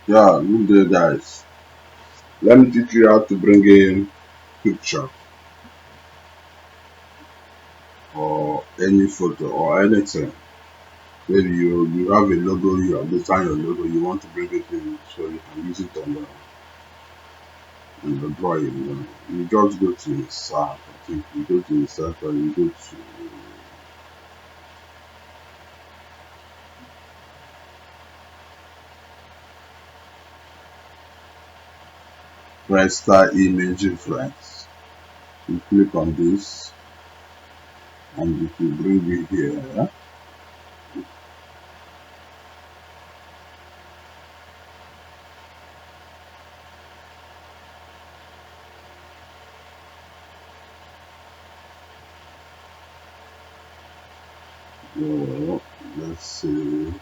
Yeah, good day guys. Let me teach you how to bring in picture or any photo or anything. Maybe you have a logo, you have designed your logo, you want to bring it in so you can use it on the drawing. You just go to insert, I think you go to insert or you go to Presta image reference. You click on this and it will bring you here. Yeah? So, let's see.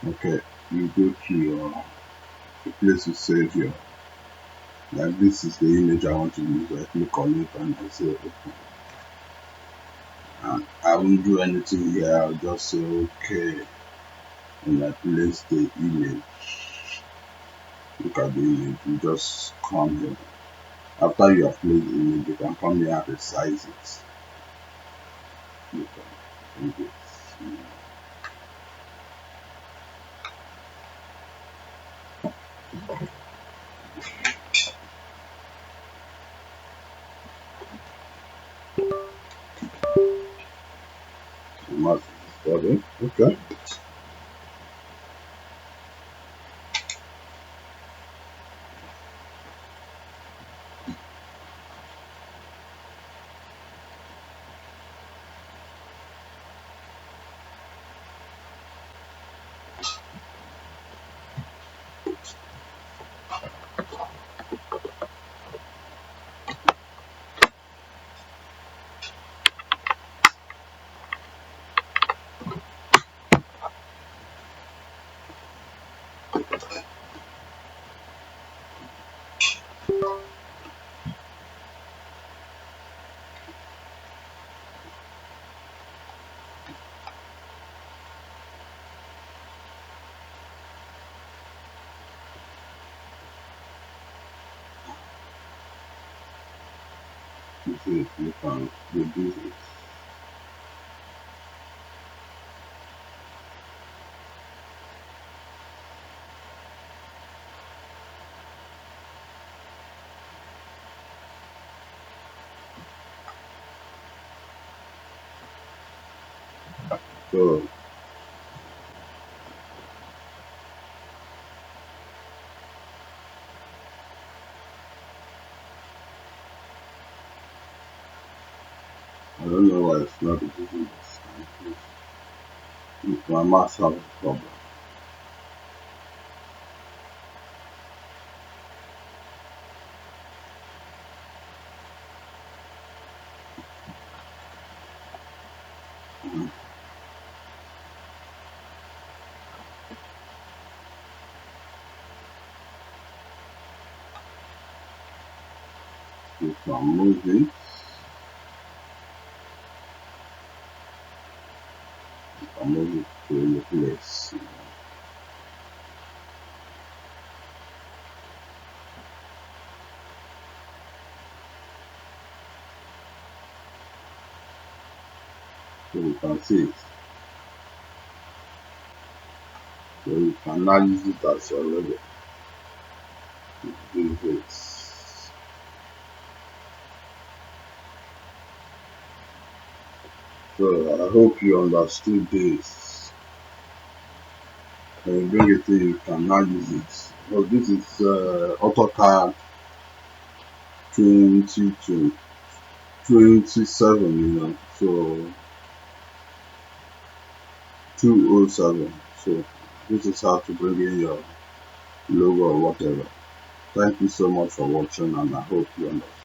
Okay, you go to your place to save your, like this is the image I want to use. I click on it and I say open. And I won't do anything here, I'll just say okay and I place the image. Look at the image, you just come here. After you have placed the image, you can come here and resize it. You can do this. You must start it. Okay. You see, you can reduce it. So I don't know why it's not reducing this. If my mouse have a problem. You can move it. You can move it to any place. So you can see it. So you can now use it as your logo. Use it. So I hope you understood this. When you bring it in, you can now use it. So this is AutoCAD 2027, so 207. So this is how to bring in your logo or whatever. Thank you so much for watching and I hope you understand.